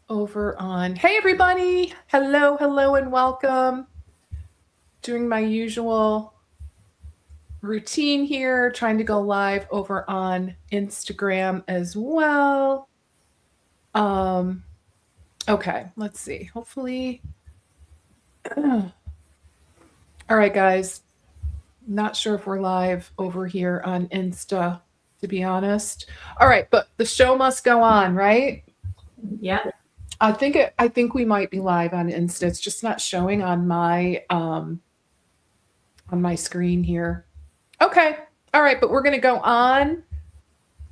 over on. Hey, everybody. Hello, hello, and welcome. Doing my usual routine here, trying to go live over on Instagram as well. Okay, let's see. Hopefully. All right, guys. Not sure if we're live over here on Insta, to be honest. All right, but the show must go on, right? Yeah. I think we might be live on Insta. It's just not showing on my screen here. Okay. All right, but we're going to go on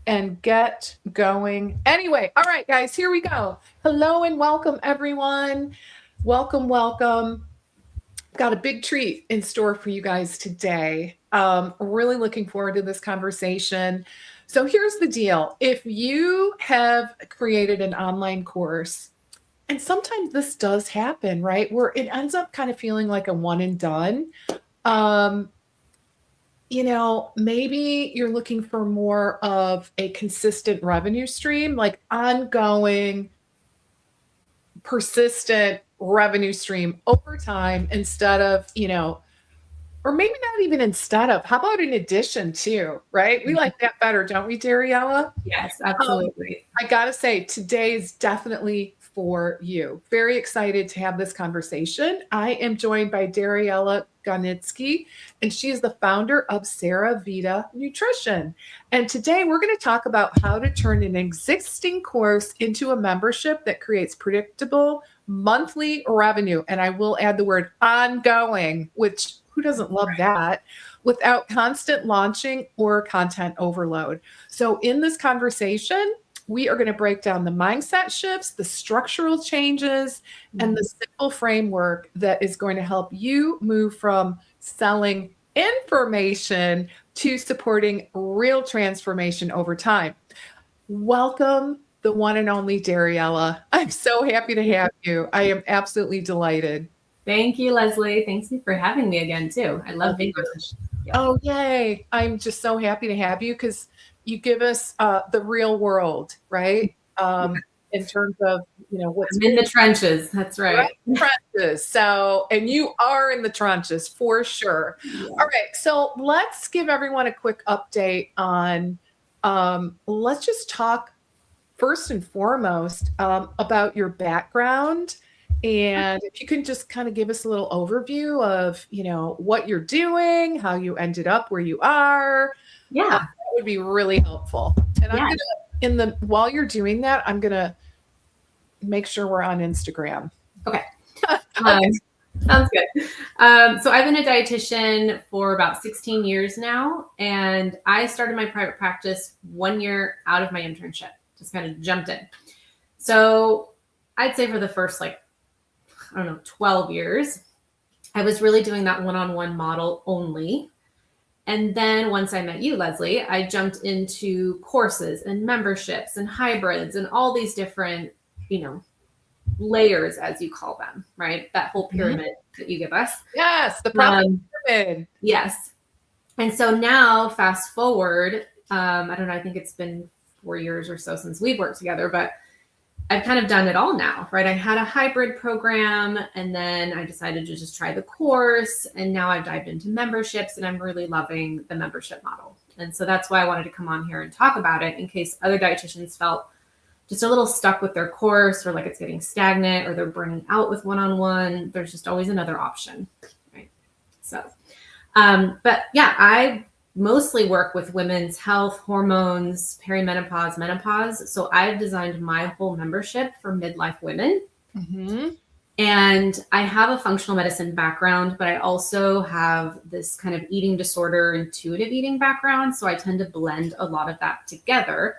and get going. Anyway, all right, guys, here we go. Hello and welcome, everyone. Welcome, welcome. Got a big treat in store for you guys today. Really looking forward to this conversation. So here's the deal. If you have created an online course, and sometimes this does happen, right? Where it ends up kind of feeling like a one and done. Maybe you're looking for more of a consistent revenue stream, like ongoing, persistent revenue stream over time instead of, or maybe not even instead of, how about in addition to, right? We like that better, don't we, Dariella? Yes, absolutely. I gotta say, today is definitely for you. Very excited to have this conversation. I am joined by Dariella Gonitsky, and she is the founder of Sarah Vita Nutrition. And today we're going to talk about how to turn an existing course into a membership that creates predictable monthly revenue. And I will add the word ongoing, which who doesn't love that, without constant launching or content overload. So in this conversation, we are going to break down the mindset shifts, the structural changes, and the simple framework that is going to help you move from selling information to supporting real transformation over time. Welcome, the one and only Dariella. I'm so happy to have you. I am absolutely delighted. Thank you, Leslie. Thanks for having me again, too. I love being on this. Oh, yay. I'm just so happy to have you because you give us the real world, right? In terms of, what's I'm in the trenches. That's right. Trenches. So, and you are in the trenches for sure. Yeah. All right. So let's give everyone a quick update on, let's just talk first and foremost about your background. And if you can just kind of give us a little overview of, what you're doing, how you ended up where you are. Yeah. That would be really helpful. And I'm going to, while you're doing that, I'm going to make sure we're on Instagram. Okay. Sounds good. So I've been a dietitian for about 16 years now, and I started my private practice 1 year out of my internship, just kind of jumped in. So I'd say for the first 12 years, I was really doing that one-on-one model only. And then once I met you, Leslie, I jumped into courses and memberships and hybrids and all these different, layers, as you call them, right? That whole pyramid that you give us. Yes, the profit pyramid. Yes. And so now, fast forward, I don't know, I think it's been 4 years or so since we've worked together, but I've kind of done it all now, right? I had a hybrid program, and then I decided to just try the course, and now I've dived into memberships, and I'm really loving the membership model. And so that's why I wanted to come on here and talk about it in case other dietitians felt just a little stuck with their course, or like it's getting stagnant, or they're burning out with one-on-one. There's just always another option, right? So, but yeah, I mostly work with women's health, hormones, perimenopause, menopause. So I've designed my whole membership for midlife women. Mm-hmm. And I have a functional medicine background, but I also have this kind of eating disorder, intuitive eating background. So I tend to blend a lot of that together.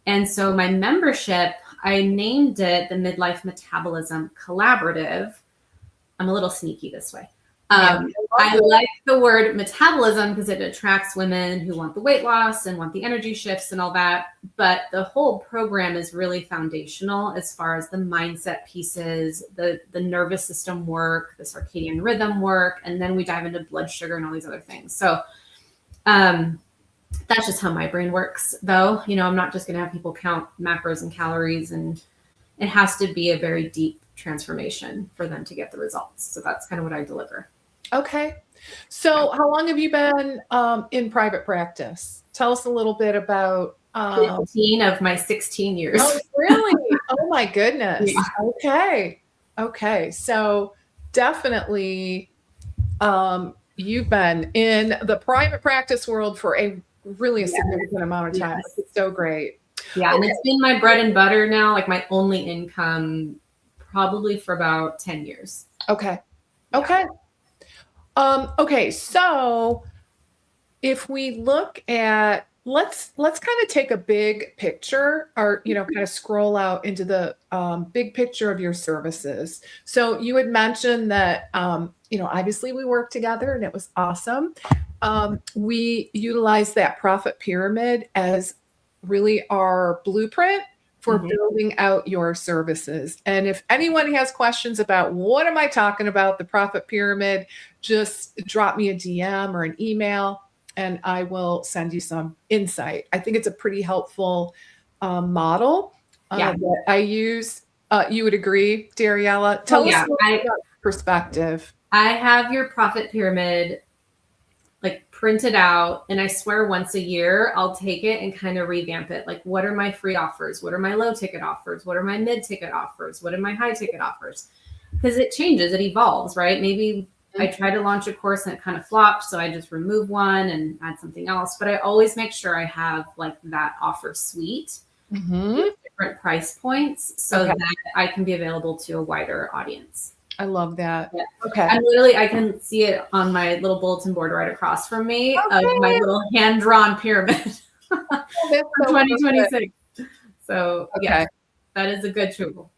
And so my membership, I named it the Midlife Metabolism Collaborative. I'm a little sneaky this way. I like the word metabolism because it attracts women who want the weight loss and want the energy shifts and all that. But the whole program is really foundational as far as the mindset pieces, the nervous system work, the circadian rhythm work, and then we dive into blood sugar and all these other things. So that's just how my brain works, though. I'm not just going to have people count macros and calories and it has to be a very deep transformation for them to get the results. So that's kind of what I deliver. Okay. So how long have you been in private practice? Tell us a little bit about 15 of my 16 years. Oh, really? Oh my goodness. Yeah. Okay. Okay. So definitely you've been in the private practice world for a really a significant amount of time. Yes. It's so great. Yeah, and it's been my bread and butter now, like my only income probably for about 10 years. Okay. Yeah. Okay. Okay, so if we look at let's kind of take a big picture or kind of scroll out into the big picture of your services. So you had mentioned that obviously we worked together and it was awesome. We utilize that profit pyramid as really our blueprint for building out your services. And if anyone has questions about what am I talking about, the profit pyramid, just drop me a DM or an email and I will send you some insight. I think it's a pretty helpful model that I use. You would agree, Dariella? Tell us a little bit about perspective. I have your profit pyramid like printed out, and I swear once a year I'll take it and kind of revamp it. Like, what are my free offers? What are my low ticket offers? What are my mid ticket offers? What are my high ticket offers? Because it changes, it evolves, right? Maybe I try to launch a course and it kind of flopped, so I just remove one and add something else. But I always make sure I have like that offer suite with different price points so that I can be available to a wider audience. I love that. Yeah. Okay. And literally, I can see it on my little bulletin board right across from me of my little hand-drawn pyramid for 2026. So, yeah, that is a good tool.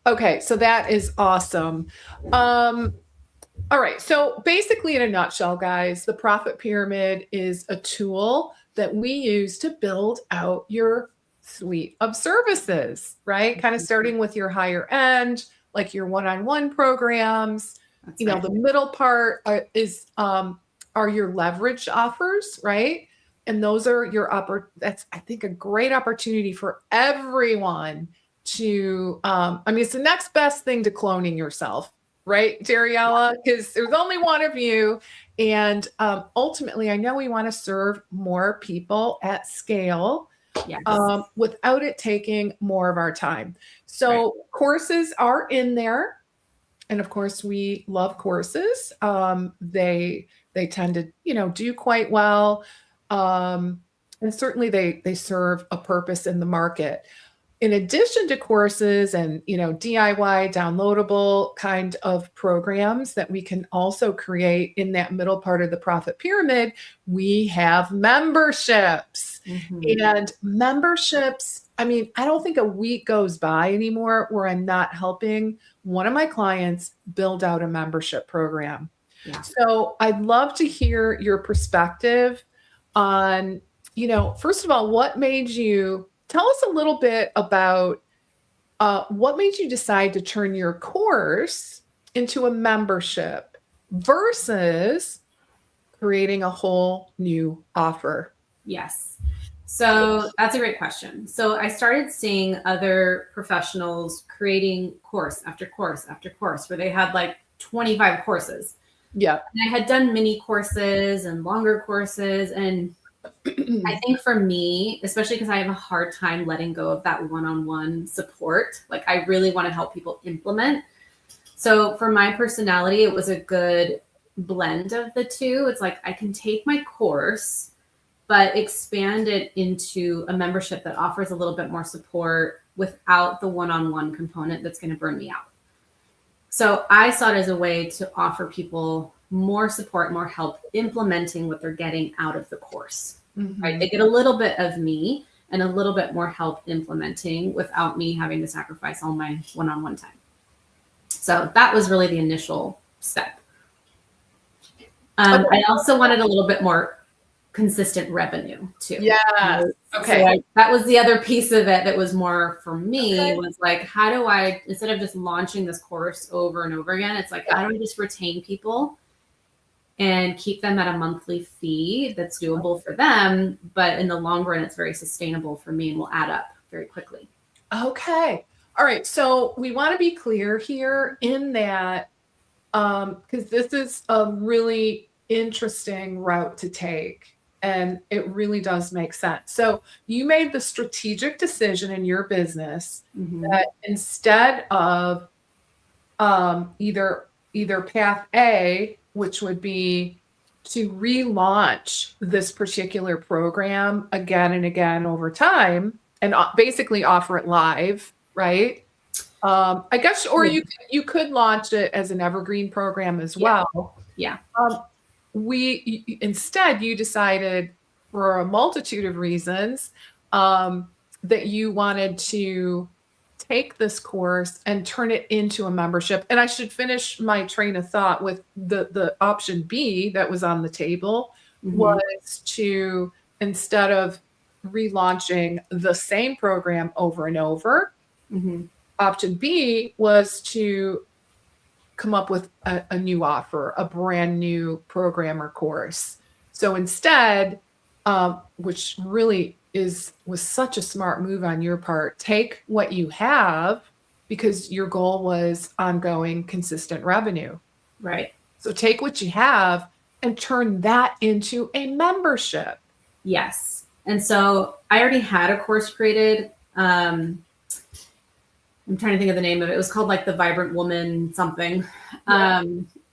Okay, so that is awesome. All right, so basically in a nutshell, guys, the profit pyramid is a tool that we use to build out your suite of services, right? Kind of starting with your higher end, like your one-on-one programs. The middle part are your leverage offers, right? And those are that's, I think, a great opportunity for everyone to, it's the next best thing to cloning yourself, right, Dariella? Because there's only one of you. And ultimately, I know we want to serve more people at scale without it taking more of our time. So courses are in there. And of course, we love courses. They tend to, do quite well. And certainly they serve a purpose in the market. In addition to courses and, DIY downloadable kind of programs that we can also create in that middle part of the profit pyramid, we have memberships. And memberships, I don't think a week goes by anymore where I'm not helping one of my clients build out a membership program. Yeah. So I'd love to hear your perspective on, first of all, what made you tell us a little bit about what made you decide to turn your course into a membership versus creating a whole new offer? Yes. So that's a great question. So I started seeing other professionals creating course after course after course where they had like 25 courses. Yeah. And I had done mini courses and longer courses. And I think for me, especially because I have a hard time letting go of that one-on-one support, like I really want to help people implement. So for my personality, it was a good blend of the two. It's like I can take my course, but expand it into a membership that offers a little bit more support without the one-on-one component that's going to burn me out. So I saw it as a way to offer people more support, more help implementing what they're getting out of the course. Right? They get a little bit of me and a little bit more help implementing without me having to sacrifice all my one-on-one time. So that was really the initial step. I also wanted a little bit more consistent revenue too. Yeah. Okay. So that was the other piece of it that was more for me was like, how do I, instead of just launching this course over and over again, it's like, how do I just retain people and keep them at a monthly fee that's doable for them, but in the long run, it's very sustainable for me and will add up very quickly. Okay. All right. So we want to be clear here in that, because this is a really interesting route to take. And it really does make sense. So you made the strategic decision in your business Mhm. that instead of either path A, which would be to relaunch this particular program again and again over time, and basically offer it live, right? I guess, or Yeah. you could launch it as an evergreen program as Yeah. well. Yeah. Um, instead you decided for a multitude of reasons that you wanted to take this course and turn it into a membership. And I should finish my train of thought with the option B that was on the table Mhm. was to, instead of relaunching the same program over and over, Mhm. option B was to come up with a new offer, a brand new program or course. So instead, which really was such a smart move on your part, take what you have because your goal was ongoing, consistent revenue. Right. So take what you have and turn that into a membership. Yes. And so I already had a course created. I'm trying to think of the name of it. It was called like the Vibrant Woman something. Yeah.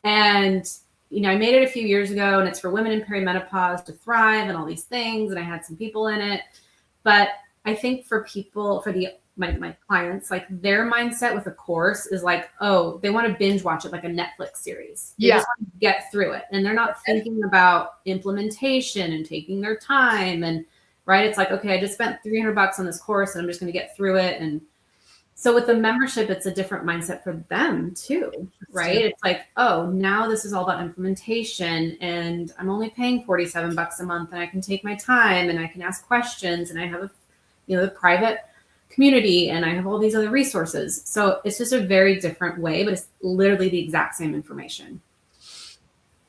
And I made it a few years ago, and it's for women in perimenopause to thrive and all these things. And I had some people in it, but I think for people, for my clients, like their mindset with a course is like, oh, they want to binge watch it like a Netflix series. They Yeah. just want to get through it, and they're not thinking about implementation and taking their time. And right, it's like, okay, I just spent $300 on this course, and I'm just going to get through it. And so with the membership, it's a different mindset for them too, right? It's like, oh, now this is all about implementation, and I'm only paying $47 a month, and I can take my time, and I can ask questions, and I have the private community, and I have all these other resources. So it's just a very different way, but it's literally the exact same information.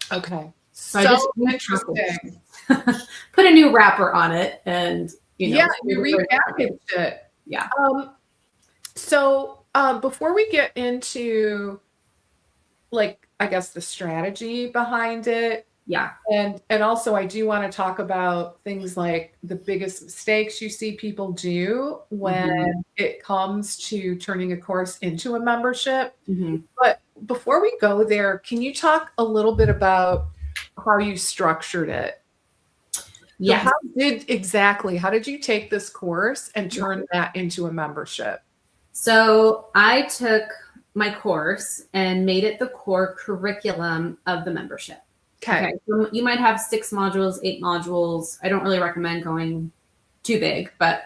Okay. So I just interesting. put a new wrapper on it, and Yeah, you repackaged it. Yeah. So before we get into, like, I guess the strategy behind it, Yeah. and also I do want to talk about things like the biggest mistakes you see people do when it comes to turning a course into a membership. Mhm. But before we go there, can you talk a little bit about how you structured it? Yes. So how did you take this course and turn that into a membership? So I took my course and made it the core curriculum of the membership. Okay. So you might have 6 modules, 8 modules. I don't really recommend going too big, but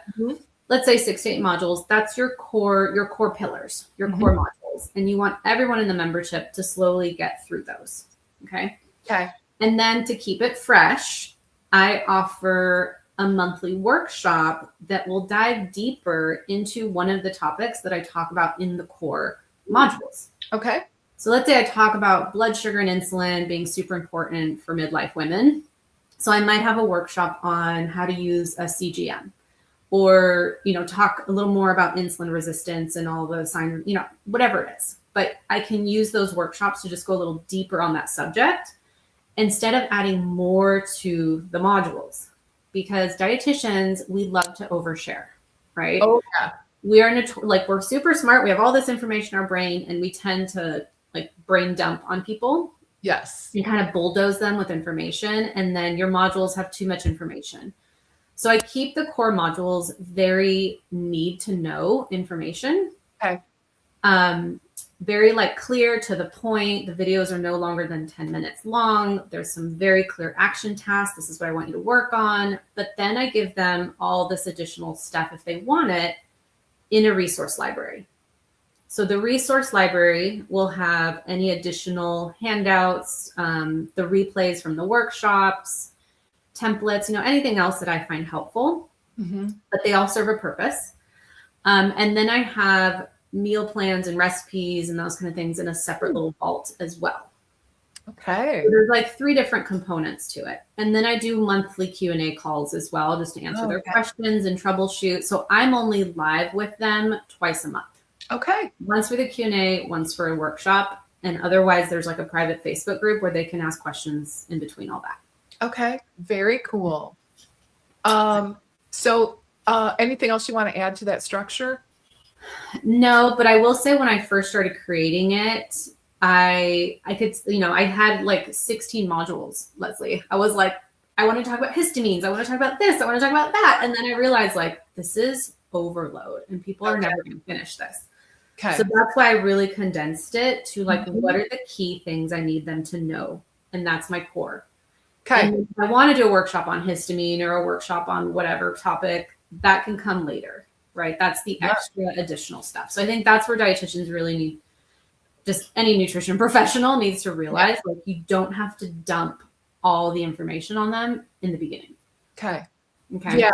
let's say 6 to 8 modules. That's your core pillars, your core modules. And you want everyone in the membership to slowly get through those. Okay. Okay. And then to keep it fresh, I offer a monthly workshop that will dive deeper into one of the topics that I talk about in the core modules. Okay. So let's say I talk about blood sugar and insulin being super important for midlife women. So I might have a workshop on how to use a CGM, or, talk a little more about insulin resistance and all the signs, whatever it is. But I can use those workshops to just go a little deeper on that subject instead of adding more to the modules, because dietitians, we love to overshare, right? Oh, yeah. We are we're super smart. We have all this information in our brain, and we tend to brain dump on people. Yes. And kind of bulldoze them with information. And then your modules have too much information. So I keep the core modules very need to know information. Okay. Very clear to the point. The videos are no longer than 10 minutes long. There's some very clear action tasks. This is what I want you to work on. But then I give them all this additional stuff if they want it in a resource library. So the resource library will have any additional handouts, the replays from the workshops, templates, anything else that I find helpful, but they all serve a purpose. And then I have meal plans and recipes and those kind of things in a separate little vault as well. Okay. So there's 3 different components to it. And then I do monthly Q&A calls as well, just to answer their questions and troubleshoot. So I'm only live with them twice a month. Okay. One's for the Q&A, one's for a workshop. And otherwise, there's like a private Facebook group where they can ask questions in between all that. Okay. Very cool. So anything else you want to add to that structure? No, but I will say when I first started creating it, I could, I had like 16 modules, Leslie. I was like, I want to talk about histamines. I want to talk about this. I want to talk about that. And then I realized like, this is overload and people are never going to finish this. Okay. So that's why I really condensed it to like, what are the key things I need them to know? And that's my core. Okay. And if I want to do a workshop on histamine or a workshop on whatever topic, that can come later, right? That's the extra additional stuff. So I think that's where dietitians really need, just any nutrition professional needs to realize, like, you don't have to dump all the information on them in the beginning. Okay. Okay. Yeah.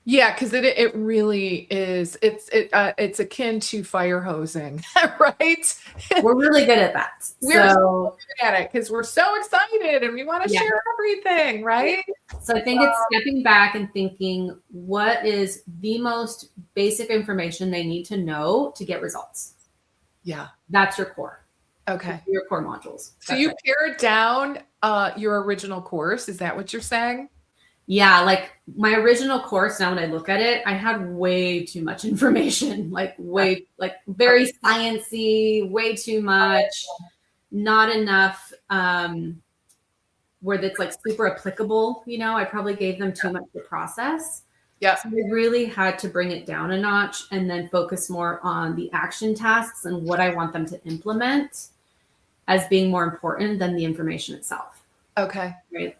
Yeah, because it really is. It's akin to fire hosing, right? We're really good at that. We're so good at it because we're so excited and we want to share everything, right? So I think it's stepping back and thinking, what is the most basic information they need to know to get results? Yeah. That's your core. Okay. Your core modules. So you pared down your original course. Is that what you're saying? Yeah, like my original course, now when I look at it, I had way too much information, like very sciencey, way too much, not enough where that's like super applicable. I probably gave them too much to process. Yeah. So I really had to bring it down a notch and then focus more on the action tasks and what I want them to implement as being more important than the information itself. Okay. Right.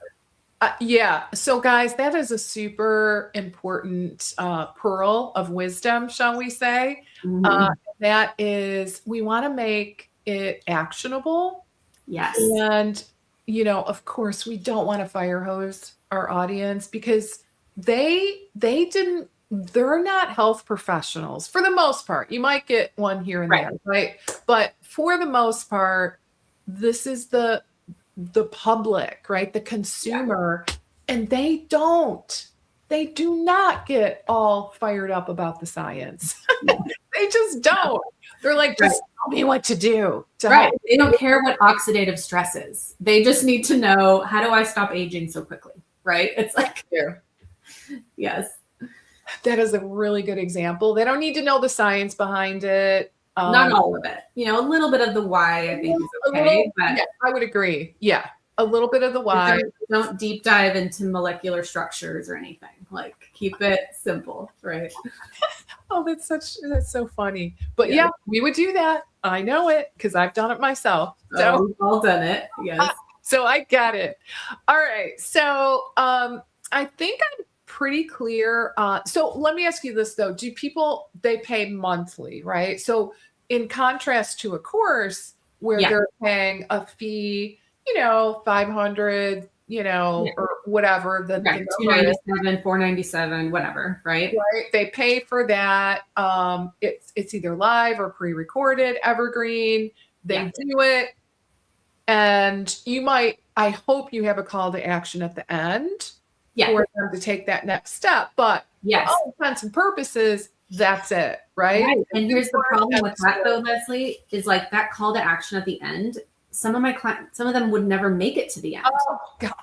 Yeah. So guys, that is a super important pearl of wisdom, shall we say? Mm-hmm. That is, we want to make it actionable. Yes. And, of course, we don't want to fire hose our audience because they're not health professionals for the most part. You might get one here and there, right? But for the most part, this is the public, right? The consumer, and they do not get all fired up about the science. They just don't. They're like, just tell me what to do. They don't care what oxidative stress is. They just need to know, how do I stop aging so quickly? Right? It's like, yes. That is a really good example. They don't need to know the science behind it. Not all of it. A little bit of the why I think is okay. But I would agree. Yeah. A little bit of the why. Don't deep dive into molecular structures or anything. Like, keep it simple, right? Oh, that's so funny. But yeah, we would do that. I know it because I've done it myself. So we've all done it. Yes. So I get it. All right. So I think I'm pretty clear. So let me ask you this though. Do people, they pay monthly, right? So in contrast to a course where they're paying a fee, $500, or whatever. The $297, $497, whatever, right? Right. They pay for that. It's either live or pre-recorded, evergreen. They do it. And I hope you have a call to action at the end for them to take that next step. But for all intents and purposes, that's it, right? And here's the problem with that though, Leslie, is like that call to action at the end. Some of my clients, some of them would never make it to the end. Oh gosh.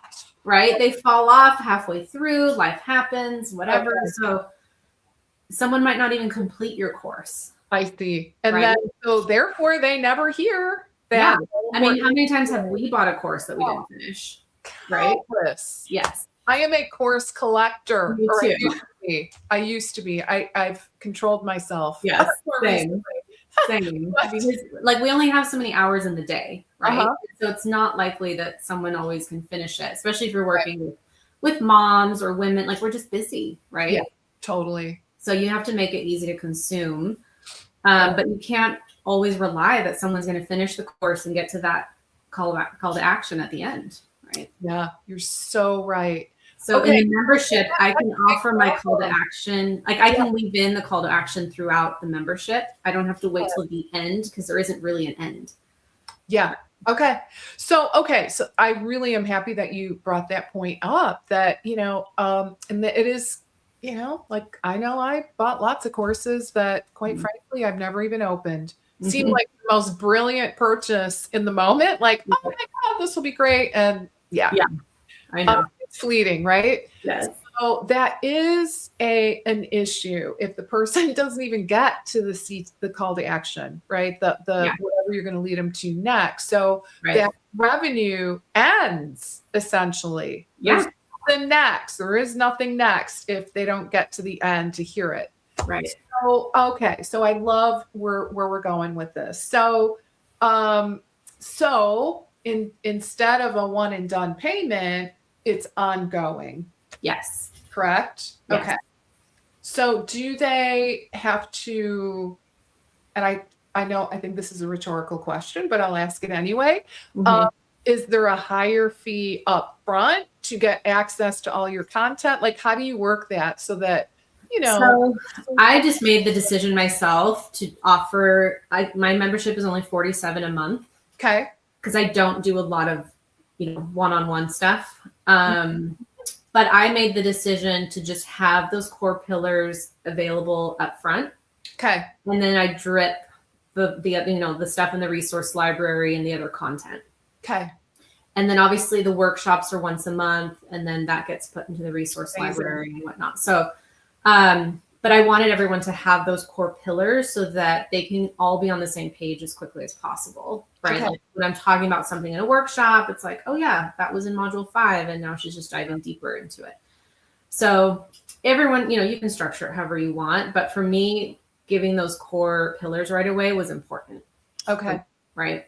Right? They fall off halfway through, life happens, whatever. Okay. So someone might not even complete your course. I see. And then, so therefore they never hear that. I mean, how many times have we bought a course that we didn't finish? Right? Yes. I am a course collector. Me too. I used to be. I've controlled myself. Yes. Same. Because like we only have so many hours in the day, right? So it's not likely that someone always can finish it, especially if you're working with moms or women. Like, we're just busy, right? Yeah, totally. So you have to make it easy to consume, but you can't always rely that someone's going to finish the course and get to that call to action at the end, right? Yeah, you're so right. So in the membership, I can offer my call to action. Like, I can weave in the call to action throughout the membership. I don't have to wait till the end because there isn't really an end. Yeah. Okay. So I really am happy that you brought that point up, that, and that it is, like I know I bought lots of courses that, quite Mhm. frankly, I've never even opened. Seemed Mhm. like the most brilliant purchase in the moment. Like, oh my God, this will be great. And yeah, Yeah, I know. it's fleeting, right? Yes. So that is an issue if the person doesn't even get to the call to action, right? The Yeah. whatever you're going to lead them to next. So Right. that revenue ends essentially. There's Yeah. nothing next. There is nothing next if they don't get to the end to hear it. Right. So okay, so I love where we're going with this. So instead of a one and done payment, it's ongoing, Yes. correct? Yes. Okay. So do they have to, and I think this is a rhetorical question, but I'll ask it anyway. Mhm. Is there a higher fee up front to get access to all your content? Like, how do you work that so that, you know, So I just made the decision myself to offer. My membership is only $47 a month okay. because I don't do a lot of, one-on-one stuff. But I made the decision to just have those core pillars available up front, Okay. and then I drip the stuff in the resource library and the other content. Okay. And then obviously the workshops are once a month, and then that gets put into the resource Amazing. library and whatnot. So, but I wanted everyone to have those core pillars so that they can all be on the same page as quickly as possible, right? Okay. Like when I'm talking about something in a workshop, it's like, oh yeah, that was in module 5, and now she's just diving deeper into it. So everyone, you can structure it however you want, but for me, giving those core pillars right away was important. Okay. Right.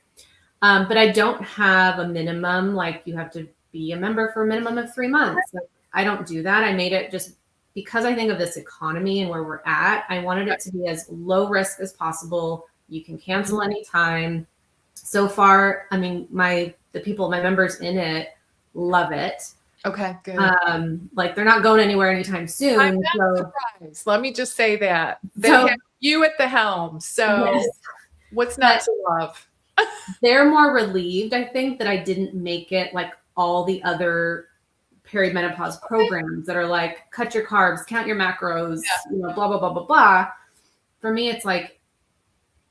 But I don't have a minimum, like you have to be a member for a minimum of 3 months. Like, I don't do that. I made it just because I think of this economy and where we're at. I wanted it to be as low risk as possible. You can cancel anytime. So far, I mean, my members in it love it. Okay, good. Like they're not going anywhere anytime soon. I'm not surprised. Let me just say that. They So- have you at the helm. So Yes. what's not to love? They're more relieved, I think, that I didn't make it like all the other perimenopause programs that are like cut your carbs, count your macros, blah, blah, blah, blah, blah. For me, it's like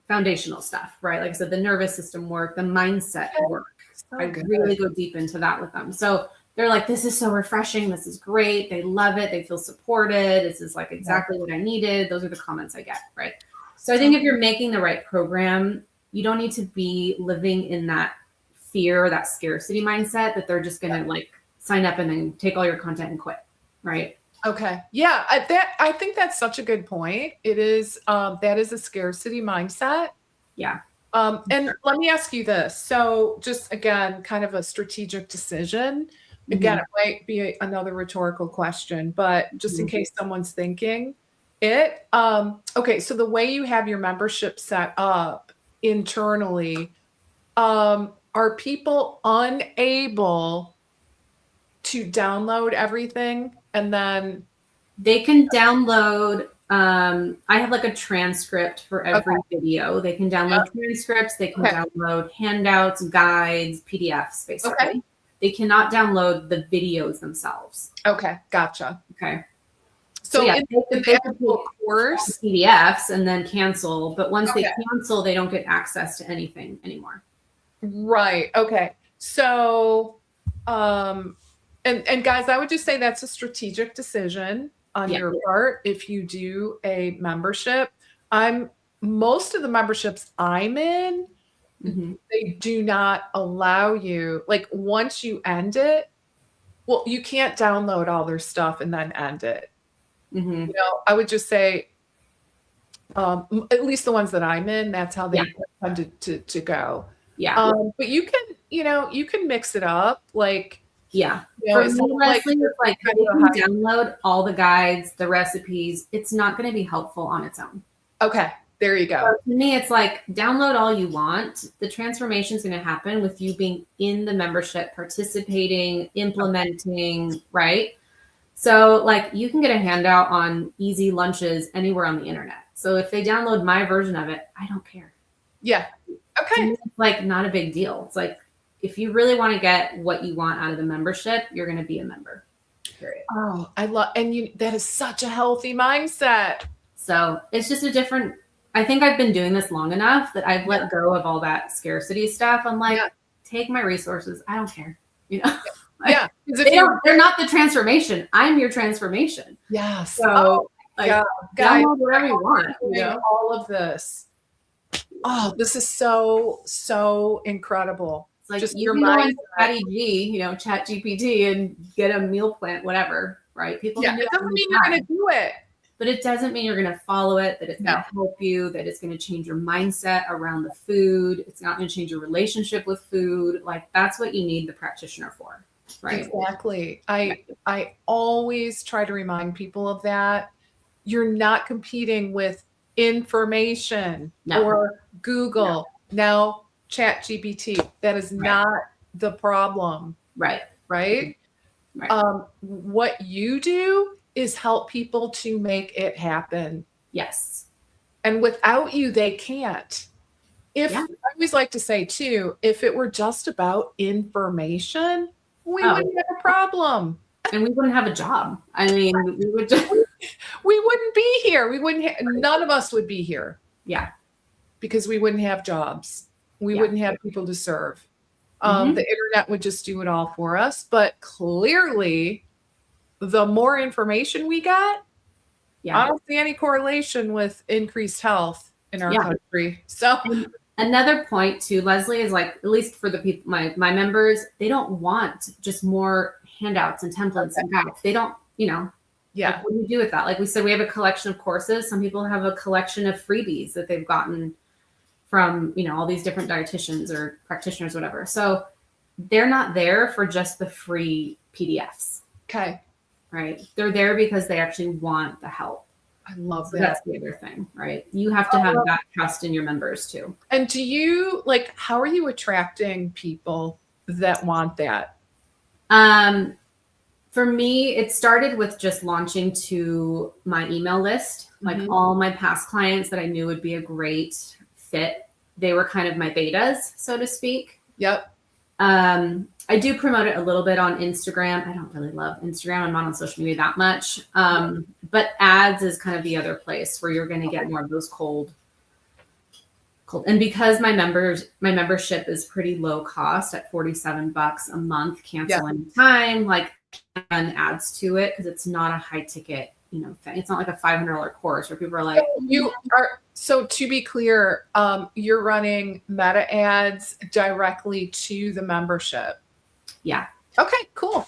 foundational stuff, right? Like I said, the nervous system work, the mindset work. So I good. really go deep into that with them. So they're like, this is so refreshing. This is great. They love it. They feel supported. This is like exactly what I needed. Those are the comments I get, right? So I think if you're making the right program, you don't need to be living in that fear, that scarcity mindset that they're just going to like sign up and then take all your content and quit, right? Okay. Yeah, I think that's such a good point. It is that is a scarcity mindset. Yeah. And let me ask you this. So just again, kind of a strategic decision. Again, it might be another rhetorical question, but just in case someone's thinking it. Okay, so the way you have your membership set up internally, are people unable to download everything and then they can download I have like a transcript for every video. They can download transcripts, they can download handouts, guides, PDFs, basically. Okay. They cannot download the videos themselves. Okay, gotcha. Okay. So yeah, in they the could actual course, PDFs and then cancel, but once they cancel, they don't get access to anything anymore. right? Okay, so and guys, I would just say that's a strategic decision on your part if you do a membership. Most of the memberships I'm in, they do not allow you, like once you end it, well, you can't download all their stuff and then end it. I would just say, at least the ones that I'm in, that's how they tend to go. Yeah. But you can mix it up. Like, for me, Leslie, it's like you can download all the guides, the recipes. It's not going to be helpful on its own. Okay. There you go. So to me, it's like download all you want. The transformation is going to happen with you being in the membership, participating, implementing, right? So like you can get a handout on easy lunches anywhere on the internet. So if they download my version of it, I don't care. Yeah. Okay. It's like not a big deal. It's like if you really want to get what you want out of the membership, you're going to be a member. period. Oh, I love, and that is such a healthy mindset. So it's just a different, I think I've been doing this long enough that I've let go of all that scarcity stuff. I'm like, take my resources. I don't care. Yeah. They're not the transformation. I'm your transformation. Yes. So guys, download whatever you want. All of this. Oh, this is so incredible. It's like just you can go into Chat GPT and get a meal plan, whatever, right? People it doesn't mean you're going to do it. But it doesn't mean you're going to follow it, that it's going to help you, that it's going to change your mindset around the food. It's not going to change your relationship with food. Like, that's what you need the practitioner for, right? Exactly. I always try to remind people of that. You're not competing with information or Google. Now, Chat GPT. That is not the problem. Right. What you do is help people to make it happen. Yes. And without you, they can't. I always like to say too, if it were just about information, we wouldn't have a problem. And we wouldn't have a job. I mean, we wouldn't be here. None of us would be here. Yeah. Because we wouldn't have jobs. We wouldn't have people to serve. The internet would just do it all for us. But clearly, the more information we got, I don't see any correlation with increased health in our country. So another point too, Leslie, is like, at least for the people, my members, they don't want just more handouts and templates and guides. They don't, like, what do you do with that? Like we said, we have a collection of courses. Some people have a collection of freebies that they've gotten from, all these different dietitians or practitioners, whatever. So they're not there for just the free PDFs. Okay. Right. They're there because they actually want the help. I love that. That's the other thing, right? You have to have that trust in your members too. And do you how are you attracting people that want that? For me, it started with just launching to my email list, like all my past clients that I knew would be a great fit. They were kind of my betas, so to speak. Yep. I do promote it a little bit on Instagram. I don't really love Instagram. I'm not on social media that much. But ads is kind of the other place where you're going to get more of those cold. And because my membership is pretty low cost at $47 a month, cancel anytime, like run ads to it because it's not a high ticket, thing. It's not like a $500 course where people are like, So to be clear, you're running meta ads directly to the membership. Yeah. Okay, cool.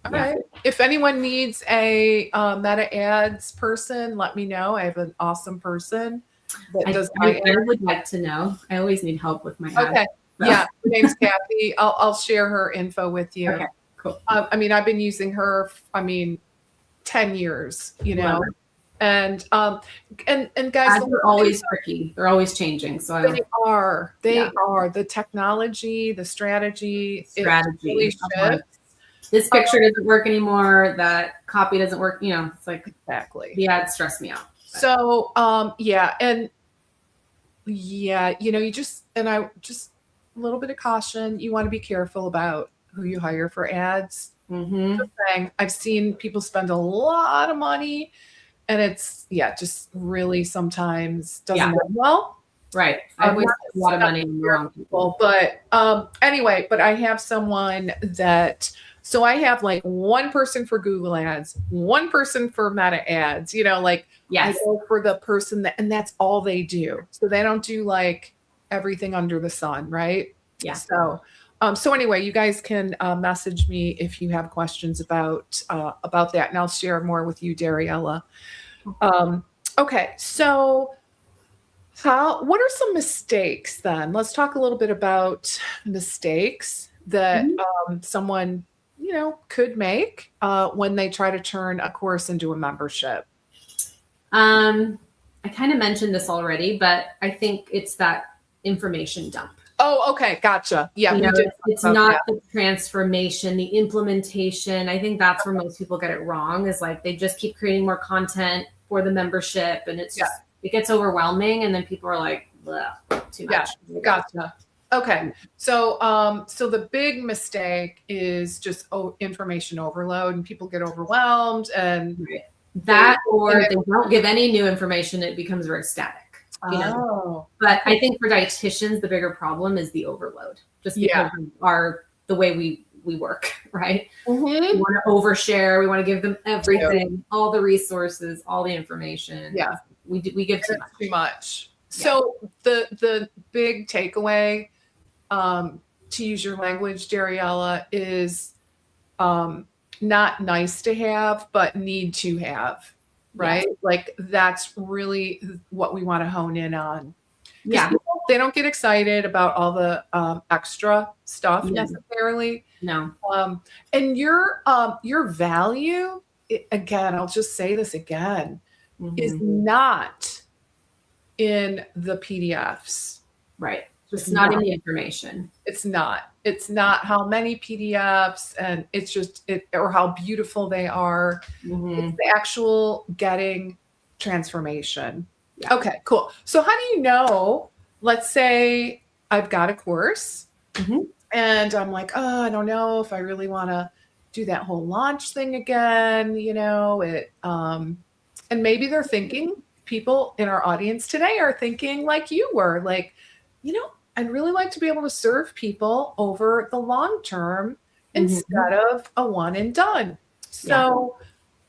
All right. If anyone needs a meta ads person, let me know. I have an awesome person that does my ads. I would like to know. I always need help with my ads. Okay. So. Yeah. Her name's Kathy. I'll share her info with you. Okay, cool. I've been using her, 10 years, And guys, ads are always tricky. They're always changing. So they are the technology, the strategy. Really this picture doesn't work anymore. That copy doesn't work. It's like exactly. The ads stress me out. So you just a little bit of caution. You want to be careful about who you hire for ads. Just saying, I've seen people spend a lot of money. And it's, just really sometimes doesn't end well. Right. I waste a lot of money on the wrong people. But anyway, I have someone that, so I have like one person for Google ads, one person for Meta ads, I go for the person and that's all they do. So they don't do like everything under the sun. Right. Yeah. So anyway, you guys can message me if you have questions about that, and I'll share more with you, Dariella. Okay, so what are some mistakes then? Let's talk a little bit about mistakes that someone could make when they try to turn a course into a membership. I kind of mentioned this already, but I think it's that information dump. Oh, okay. Gotcha. Yeah. It's not the transformation, the implementation. I think that's where most people get it wrong, is like they just keep creating more content for the membership and it's just, it gets overwhelming. And then people are like, too much. Gotcha. Okay. So the big mistake is just information overload, and people get overwhelmed, and Right. That, or and they don't give any new information, it becomes very static. You know? oh, But I think for dietitians, the bigger problem is the overload, just because of the way we work, right? We Mhm. want to overshare. We want to give them everything, all the resources, all the information. Yeah. We give too much. Too much. So the big takeaway, to use your language, Dariella, is not nice to have, but need to have, right? Yes. Like that's really what we want to hone in on. Yeah. People, they don't get excited about all the extra stuff Yeah. necessarily. No. And your value, again, I'll just say this again, is not in the PDFs. Right. It's not in the information. It's not. It's not how many PDFs, and it's just or how beautiful they are. It's the actual getting transformation. Yeah. Okay, cool. So how do you know, let's say I've got a course and I'm like, oh, I don't know if I really want to do that whole launch thing again, and maybe they're thinking, people in our audience today are thinking like you were, like, I'd really like to be able to serve people over the long term instead of a one and done. So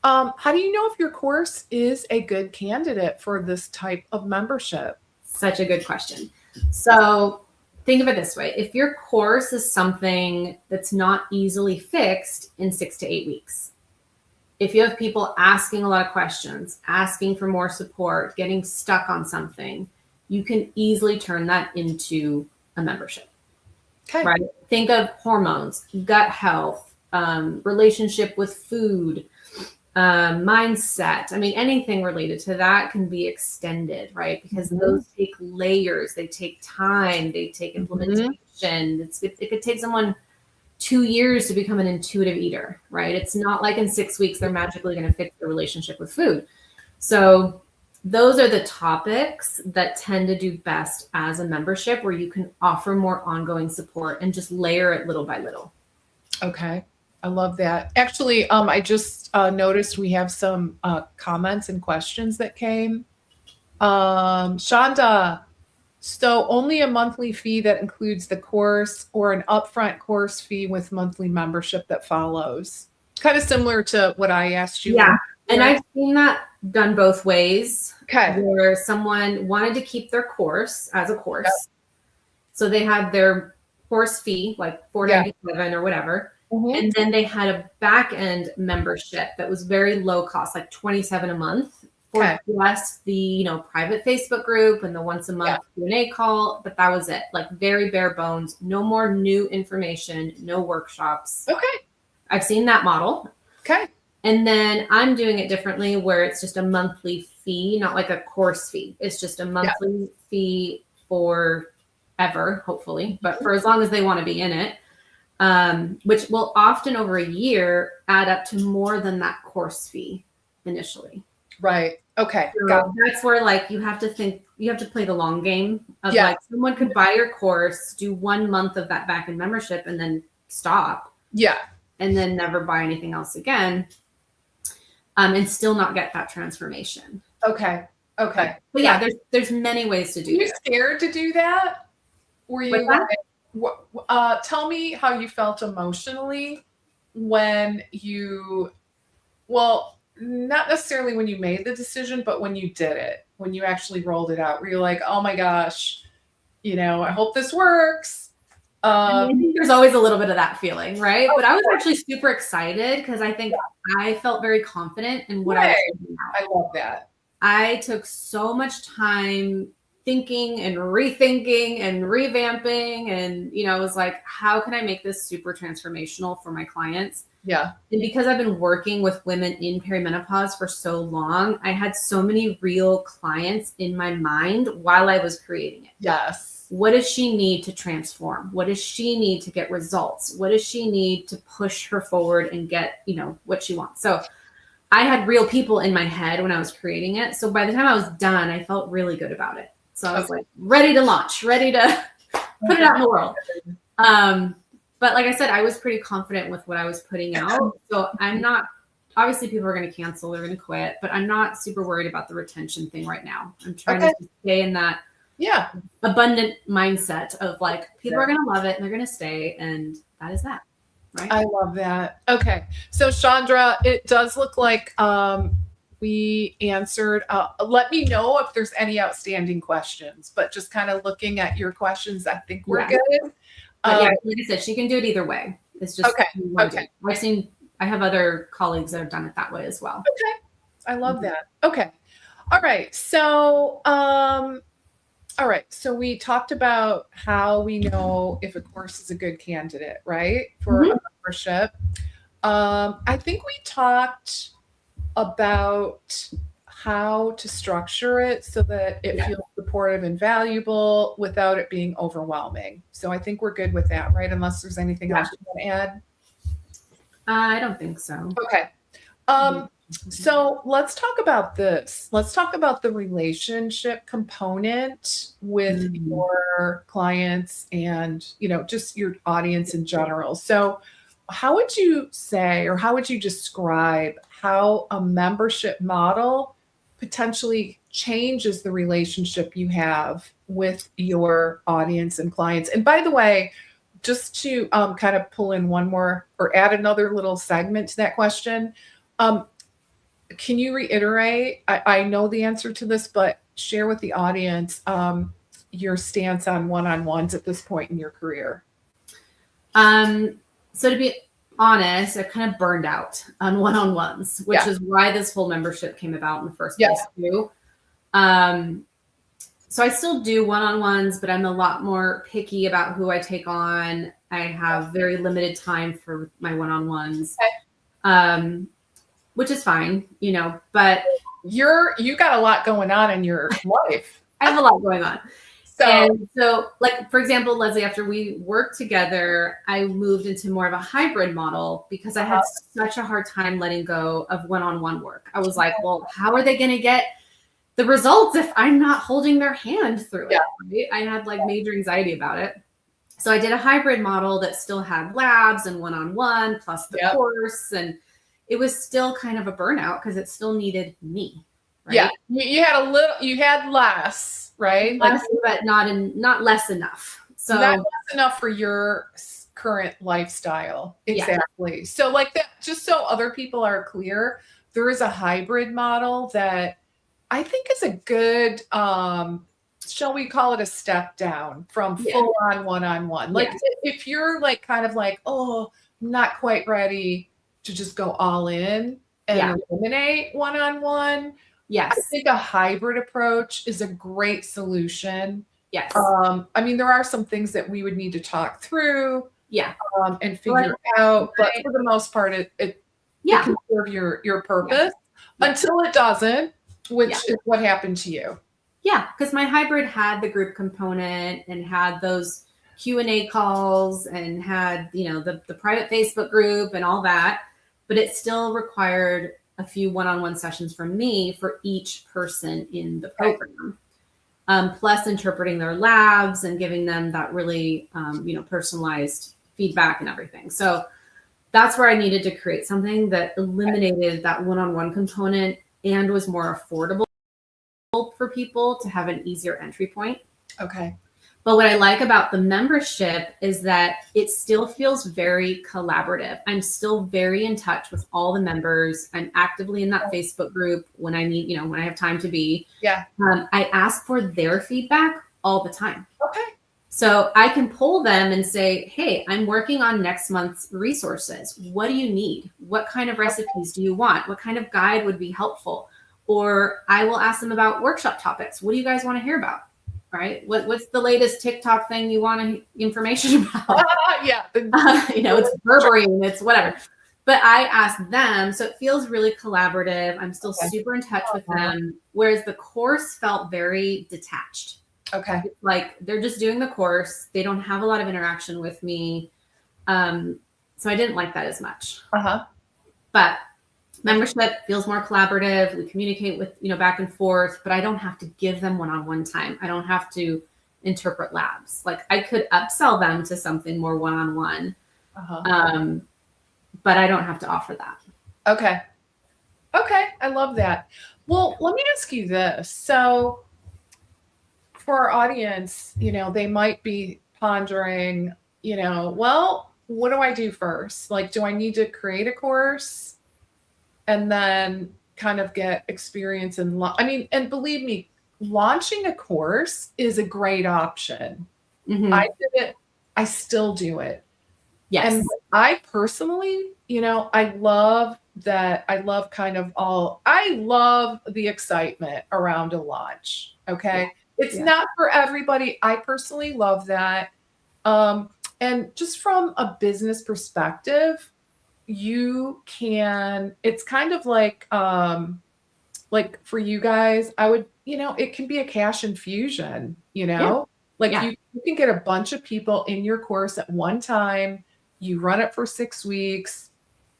how do you know if your course is a good candidate for this type of membership? Such a good question. So think of it this way. If your course is something that's not easily fixed in 6 to 8 weeks, if you have people asking a lot of questions, asking for more support, getting stuck on something, you can easily turn that into a membership. Okay. Right? Think of hormones, gut health, relationship with food, mindset. I mean, anything related to that can be extended, right? Because those take layers, they take time, they take implementation. It could take someone 2 years to become an intuitive eater, right? It's not like in 6 weeks they're magically going to fix their relationship with food. So those are the topics that tend to do best as a membership, where you can offer more ongoing support and just layer it little by little. Okay. I love that. Actually, I just noticed we have some comments and questions that came. Shonda, so only a monthly fee that includes the course, or an upfront course fee with monthly membership that follows? Kind of similar to what I asked you. Yeah. And I've seen that done both ways. Okay. Where someone wanted to keep their course as a course. Yep. So they had their course fee, like $4.97 or whatever. And then they had a back end membership that was very low cost, like $27 a month for just the, private Facebook group and the once a month Q&A call. But that was it, like very bare bones, no more new information, no workshops. Okay. I've seen that model. Okay. And then I'm doing it differently, where it's just a monthly fee, not like a course fee. It's just a monthly fee forever, hopefully, but for as long as they want to be in it, which will often over a year add up to more than that course fee initially. Right. Okay. So that's where you have to play the long game of someone could buy your course, do 1 month of that back end membership, and then stop. Yeah. And then never buy anything else again. And still not get that transformation. Okay. But there's many ways to do it. Were it. you scared to do that? Were you tell me how you felt emotionally when not necessarily when you made the decision, but when you did it, when you actually rolled it out. Were you like, oh my gosh, I hope this works? I think there's always a little bit of that feeling, right? But I was actually super excited because I think I felt very confident in what I was doing. I love that. I took so much time thinking and rethinking and revamping, and I was like, how can I make this super transformational for my clients? Yeah. And because I've been working with women in perimenopause for so long, I had so many real clients in my mind while I was creating it. Yes. What does she need to transform? What does she need to get results? What does she need to push her forward and get, what she wants? So I had real people in my head when I was creating it. So by the time I was done, I felt really good about it. So I was like ready to launch, ready to put it out in the world. But like I said, I was pretty confident with what I was putting out. So I'm not, obviously people are going to cancel, they're going to quit, but I'm not super worried about the retention thing right now. I'm trying to stay in that abundant mindset of like, people are going to love it and they're going to stay. And that is that. Right. I love that. Okay. So Chandra, it does look like we answered. Let me know if there's any outstanding questions, but just kind of looking at your questions, I think we're good. Yeah, like I said, she can do it either way. It's just okay. I have other colleagues that have done it that way as well. Okay. I love that. Okay. All right. So so we talked about how we know if a course is a good candidate, right? For a membership. I think we talked about how to structure it so that it feels supportive and valuable without it being overwhelming. So I think we're good with that, right? Unless there's anything else you want to add. I don't think so. Okay. So let's talk about this. Let's talk about the relationship component with your clients and, just your audience in general. So how would you say, or how would you describe how a membership model potentially changes the relationship you have with your audience and clients? And by the way, just to kind of pull in one more or add another little segment to that question, can you reiterate? I know the answer to this, but share with the audience your stance on one-on-ones at this point in your career. So to be honest, I've kind of burned out on one-on-ones, which is why this whole membership came about in the first place too. So I still do one-on-ones, but I'm a lot more picky about who I take on. I have very limited time for my one-on-ones, which is fine, but you got a lot going on in your life. I have a lot going on. So like, for example, Leslie, after we worked together, I moved into more of a hybrid model because I had such a hard time letting go of one-on-one work. I was like, well, how are they going to get the results if I'm not holding their hand through it? Right? I had like major anxiety about it. So I did a hybrid model that still had labs and one-on-one plus the course. And it was still kind of a burnout because it still needed me. Right? Yeah. You had less, right? Less, but not less enough. So not less enough for your current lifestyle. Exactly. So like that, just so other people are clear, there is a hybrid model that I think is a good, shall we call it a step down from full on one-on-one. Like if you're like kind of like, oh, not quite ready to just go all in and eliminate one-on-one. Yes. I think a hybrid approach is a great solution. Yes. I mean, there are some things that we would need to talk through and figure out, but for the most part, it can serve your purpose until it doesn't, which is what happened to you. Yeah, because my hybrid had the group component and had those Q&A calls and had, the private Facebook group and all that, but it still required a few one-on-one sessions from me for each person in the program, plus interpreting their labs and giving them that really, personalized feedback and everything. So that's where I needed to create something that eliminated that one-on-one component and was more affordable for people to have an easier entry point. Okay. But what I like about the membership is that it still feels very collaborative. I'm still very in touch with all the members. I'm actively in that Facebook group when I need, when I have time to be. Yeah. I ask for their feedback all the time. Okay. So I can pull them and say, hey, I'm working on next month's resources. What do you need? What kind of recipes do you want? What kind of guide would be helpful? Or I will ask them about workshop topics. What do you guys want to hear about? Right? What's the latest TikTok thing you want information about? It's Burberry and it's whatever. But I ask them, so it feels really collaborative. I'm still super in touch with them. Whereas the course felt very detached. Okay. Like they're just doing the course. They don't have a lot of interaction with me. So I didn't like that as much. But membership feels more collaborative. We communicate with, back and forth, but I don't have to give them one-on-one time. I don't have to Interpret Labs. Like I could upsell them to something more one-on-one, but I don't have to offer that. Okay. Okay. I love that. Well, let me ask you this. So for our audience, they might be pondering, well, what do I do first? Like, do I need to create a course and then kind of get experience in, and believe me, launching a course is a great option. Mm-hmm. I did it. I still do it. Yes. And I personally, I love that. I love the excitement around a launch. Okay. Yeah. It's not for everybody. I personally love that. And just from a business perspective, it's kind of like for you guys, I would, it can be a cash infusion, you can get a bunch of people in your course at one time. You run it for 6 weeks.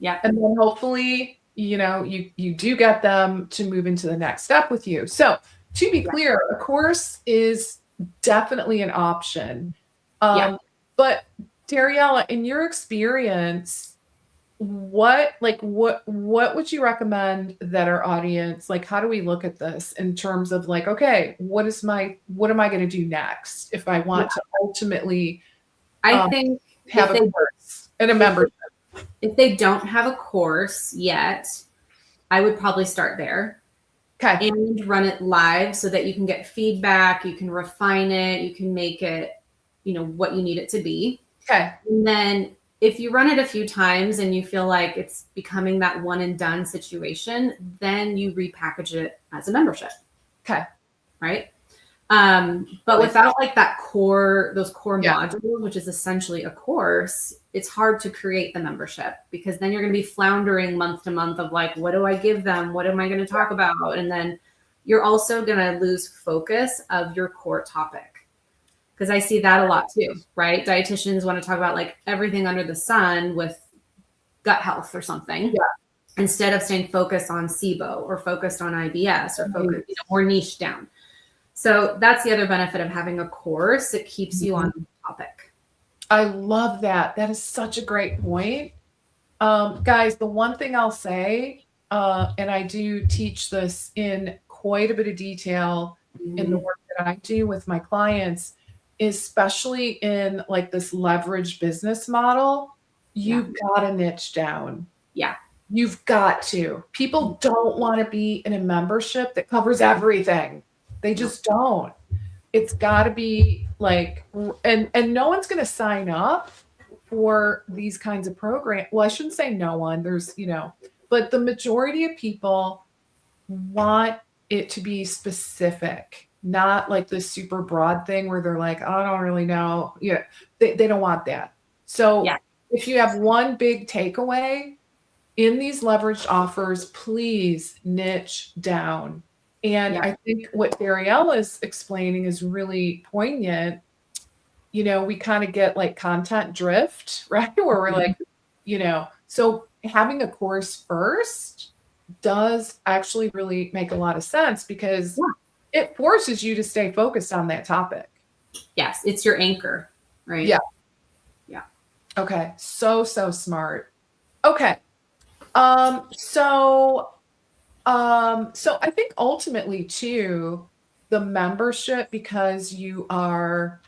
Yeah. And then hopefully, you do get them to move into the next step with you. So to be clear, a course is definitely an option. But Dariella, in your experience, what would you recommend that our audience, how do we look at this in terms of okay, what am I going to do next if I want to ultimately I think have a course and a membership? If they don't have a course yet, I would probably start there. Okay. And run it live so that you can get feedback, you can refine it, you can make it, what you need it to be. Okay. And then if you run it a few times and you feel like it's becoming that one and done situation, then you repackage it as a membership. Okay. Right. But without those core modules, which is essentially a course, it's hard to create the membership because then you're going to be floundering month to month of what do I give them? What am I going to talk about? And then you're also going to lose focus of your core topic. Because I see that a lot too, right? Dietitians want to talk about everything under the sun with gut health or something, instead of staying focused on SIBO or focused on IBS or focused, more niche down. So that's the other benefit of having a course. It keeps you on topic. I love that. That is such a great point. Guys, the one thing I'll say, and I do teach this in quite a bit of detail in the work that I do with my clients, especially in this leverage business model, you've got to niche down. Yeah. You've got to. People don't want to be in a membership that covers everything. They just don't. It's got to be and no one's going to sign up for these kinds of programs. Well, I shouldn't say no one. There's, but the majority of people want it to be specific, not this super broad thing where they're I don't really know. Yeah. They don't want that. So if you have one big takeaway in these leveraged offers, please niche down. And I think what Dariella is explaining is really poignant. We kind of get content drift, right? Where we're so having a course first does actually really make a lot of sense because it forces you to stay focused on that topic. Yes, it's your anchor, right? Yeah. Yeah. Okay. So smart. Okay. So I think ultimately too, the membership, because you're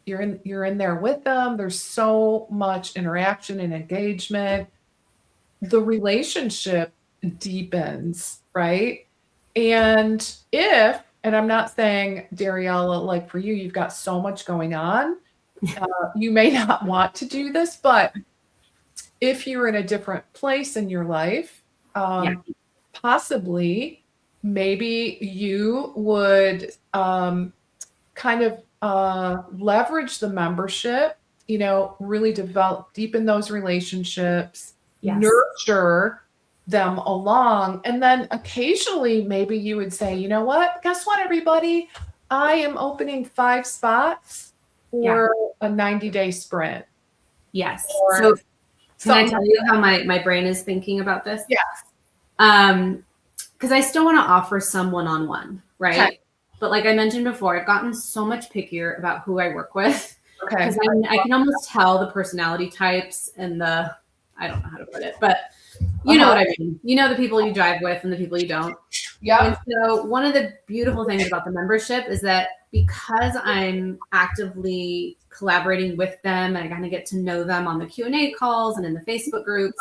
in there with them, there's so much interaction and engagement, the relationship deepens, right? And I'm not saying, Dariella, for you, you've got so much going on, you may not want to do this, but if you're in a different place in your life, possibly, maybe you would leverage the membership, really deepen those relationships, nurture them along. And then occasionally, maybe you would say, you know what, guess what, everybody, I am opening 5 spots for a 90-day sprint. Yes. So can I tell you how my brain is thinking about this? Yes. Because I still want to offer some one-on-one, right? Okay. but like I mentioned before, I've gotten so much pickier about who I work with Okay. because I can almost tell the personality types and I don't know how to put it, but you know what I mean. You know the people you drive with and the people you don't. Yeah. And so one of the beautiful things about the membership is that because I'm actively collaborating with them and I kind of get to know them on the Q&A calls and in the Facebook groups,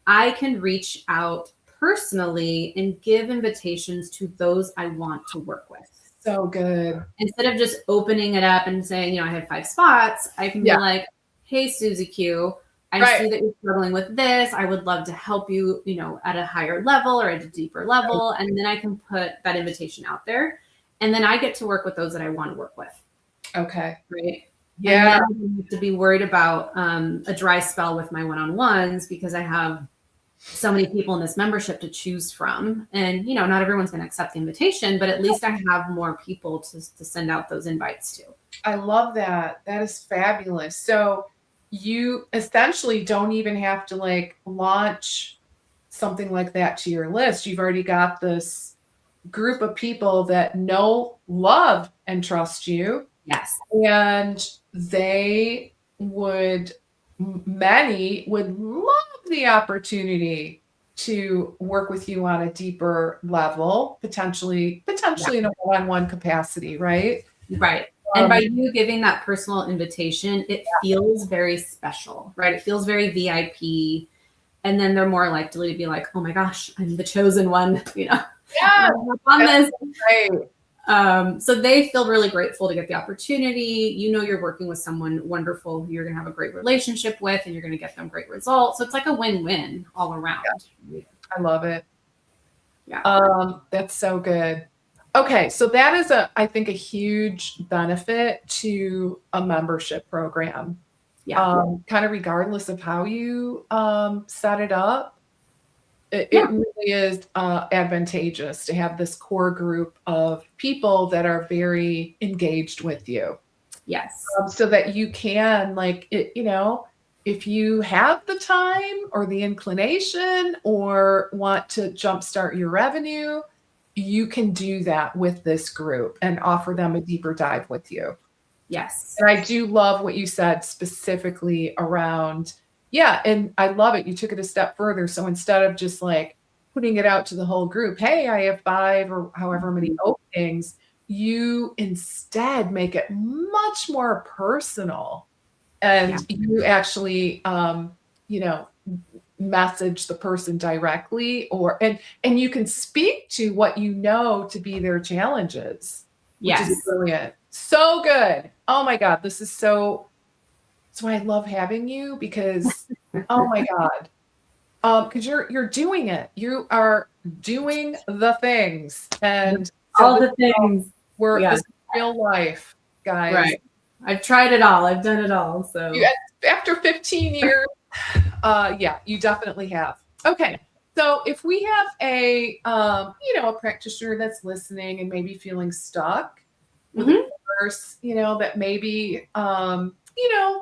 I can reach out personally and give invitations to those I want to work with. So good. Instead of just opening it up and saying, I have 5 spots, I can be like, hey, Susie Q, I see that you're struggling with this. I would love to help you, at a higher level or at a deeper level. And then I can put that invitation out there. And then I get to work with those that I want to work with. Okay. Right. Yeah. And then I don't have to be worried about a dry spell with my one-on-ones because I have so many people in this membership to choose from. And, not everyone's going to accept the invitation, but at least I have more people to send out those invites to. I love that. That is fabulous. So you essentially don't even have to like launch something like that to your list. You've already got this group of people that know, love, and trust you. Yes. And many would love the opportunity to work with you on a deeper level, potentially in a one-on-one capacity, right? Right. And by you giving that personal invitation, it feels very special, right? It feels very VIP. And then they're more likely to be like, oh my gosh, I'm the chosen one, Yeah. on this. Right. So they feel really grateful to get the opportunity. You're working with someone wonderful who you're going to have a great relationship with and you're going to get them great results. So it's like a win-win all around. Yeah. I love it. Yeah. That's so good. Okay. So that is I think a huge benefit to a membership program. Yeah. Kind of regardless of how you set it up. It really is advantageous to have this core group of people that are very engaged with you. Yes. So that you can if you have the time or the inclination or want to jumpstart your revenue, you can do that with this group and offer them a deeper dive with you. Yes. And I do love what you said specifically around, and I love it. You took it a step further. So instead of just like putting it out to the whole group, hey, I have 5 or however many openings, you instead make it much more personal. And you actually, message the person directly and you can speak to what you know to be their challenges, which is brilliant. So good. Oh my God. This is that's why I love having you because, oh my God. Because you're doing it. You are doing the things and all the things. This is real life, guys. Right. I've tried it all. I've done it all. So after 15 years, you definitely have. Okay. So if we have a practitioner that's listening and maybe feeling stuck with a course, that maybe,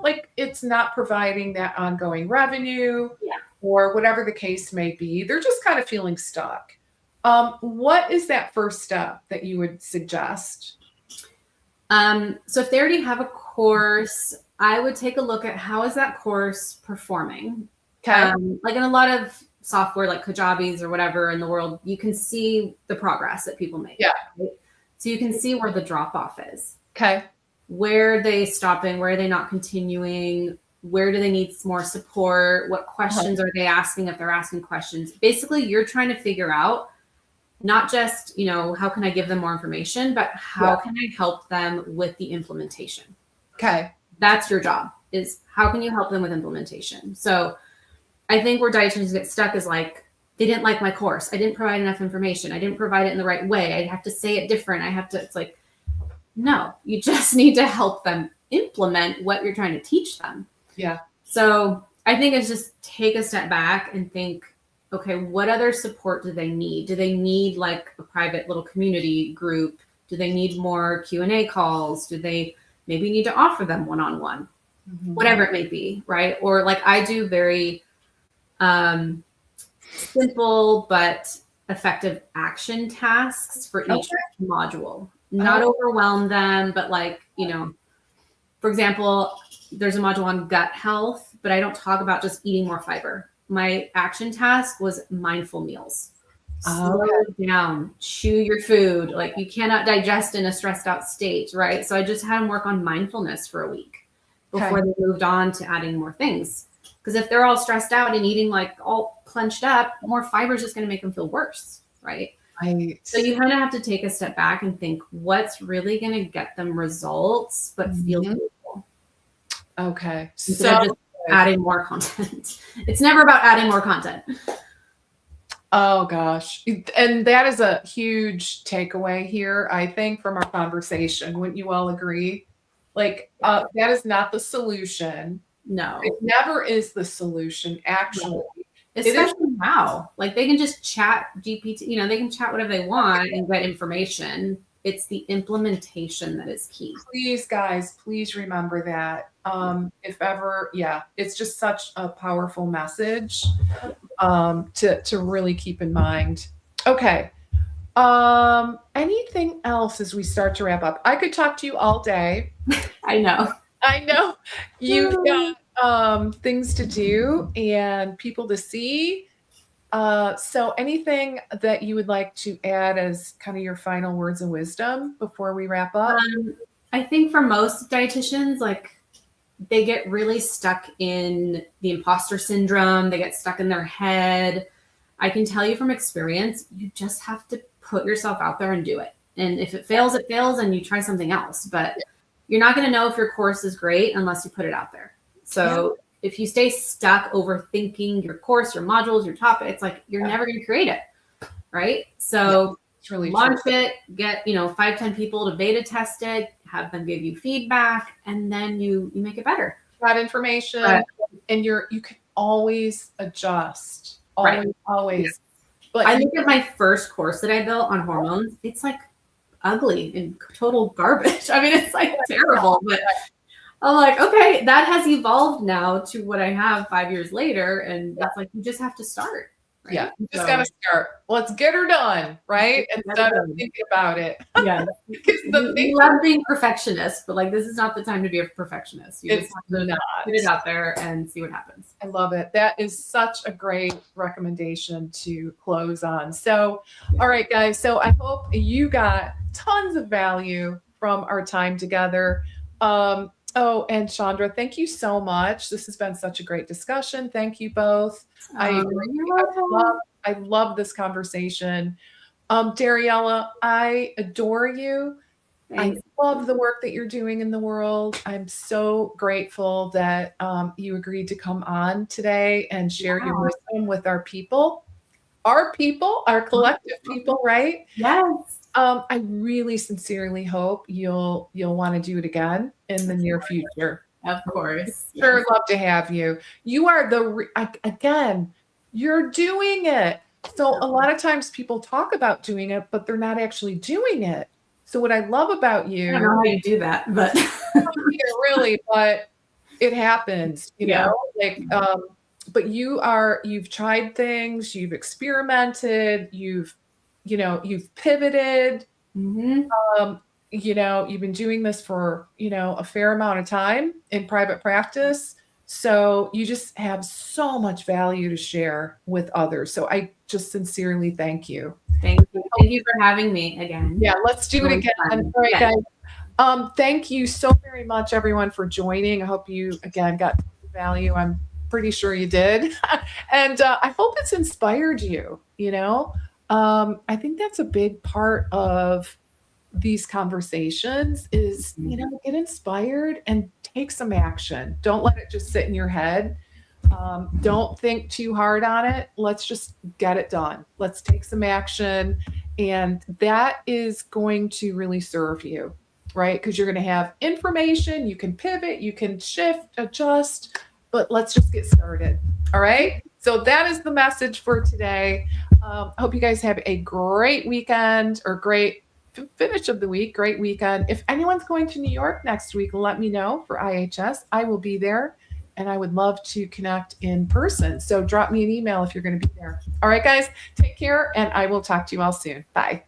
like it's not providing that ongoing revenue or whatever the case may be, they're just kind of feeling stuck. What is that first step that you would suggest? So if they already have a course, I would take a look at how is that course performing. Okay. Like in a lot of software like Kajabi's or whatever in the world, you can see the progress that people make. Yeah. Right? So you can see where the drop off is. Okay. Where are they stopping? Where are they not continuing? Where do they need more support? What questions are they asking if they're asking questions? Basically, you're trying to figure out not just, how can I give them more information, but how can I help them with the implementation? Okay. That's your job, is how can you help them with implementation? So I think where dietitians get stuck is like, they didn't like my course. I didn't provide enough information. I didn't provide it in the right way. I have to say it different. It's like, no, you just need to help them implement what you're trying to teach them. Yeah. So I think it's just take a step back and think, okay, what other support do they need? Do they need like a private little community group? Do they need more Q&A calls? Do they maybe need to offer them one-on-one? Whatever it may be, right? Or like I do very simple but effective action tasks for each module. not overwhelm them, but like, for example, there's a module on gut health, but I don't talk about just eating more fiber. My action task was mindful meals. Slow down, chew your food. Like you cannot digest in a stressed out state, right? So I just had them work on mindfulness for a week before they moved on to adding more things. Because if they're all stressed out and eating like all clenched up, more fiber is just going to make them feel worse, right? Right. So you kind of have to take a step back and think what's really going to get them results, but feel beautiful. Okay. Instead of just adding more content. It's never about adding more content. Oh gosh. And that is a huge takeaway here, I think, from our conversation. Wouldn't you all agree? Like, that is not the solution. No. It never is the solution, actually. No. Especially now. Like they can just chat GPT, they can chat whatever they want and get information. It's the implementation that is key. Please, guys, please remember that. If ever, it's just such a powerful message to really keep in mind. Okay. Anything else as we start to wrap up? I could talk to you all day. I know you've got things to do and people to see. So anything that you would like to add as kind of your final words of wisdom before we wrap up? I think for most dietitians, like they get really stuck in the imposter syndrome. They get stuck in their head. I can tell you from experience, you just have to put yourself out there and do it. And if it fails, it fails and you try something else. But you're not going to know if your course is great unless you put it out there. So if you stay stuck overthinking your course, your modules, your topic, it's like you're never going to create it. Right? So it's really launch it, get 5-10 people to beta test it, have them give you feedback, and then you make it better. That information, and you can always adjust. Always. But I look at my first course that I built on hormones. It's like ugly and total garbage. I mean, it's like terrible, but I'm like, okay, that has evolved now to what I have 5 years later. And that's like, you just have to start. Right? Yeah, you just got to start. Let's get her done, right? Instead of thinking about it. Yeah. We love being perfectionists, but like, this is not the time to be a perfectionist. You just have to put it out there and see what happens. I love it. That is such a great recommendation to close on. So, all right, guys. So I hope you got tons of value from our time together. Oh, and Chandra, thank you so much. This has been such a great discussion. Thank you both. I love this conversation. Dariella, I adore you. Thanks. I love the work that you're doing in the world. I'm so grateful that you agreed to come on today and share your wisdom with our people, our collective people, right? Yes. I really sincerely hope you'll want to do it again in the near future. Of course. Sure, love to have you. You are you're doing it. So a lot of times people talk about doing it, but they're not actually doing it. So what I love about you, I don't know how you do that, but really, but it happens, but you've tried things, you've experimented, you've pivoted. Mm-hmm. You've been doing this for, a fair amount of time in private practice. So you just have so much value to share with others. So I just sincerely thank you. Thank you. Thank you for having me again. Yeah, let's do it again. All right, guys. Thank you so very much, everyone, for joining. I hope you, again, got value. I'm pretty sure you did. And I hope it's inspired you, I think that's a big part of these conversations is, get inspired and take some action. Don't let it just sit in your head. Don't think too hard on it. Let's just get it done. Let's take some action. And that is going to really serve you, right? Because you're going to have information, you can pivot, you can shift, adjust, but let's just get started. All right. So that is the message for today. I hope you guys have a great weekend or great finish of the week. Great weekend. If anyone's going to New York next week, let me know for IHS. I will be there and I would love to connect in person. So drop me an email if you're going to be there. All right, guys, take care and I will talk to you all soon. Bye.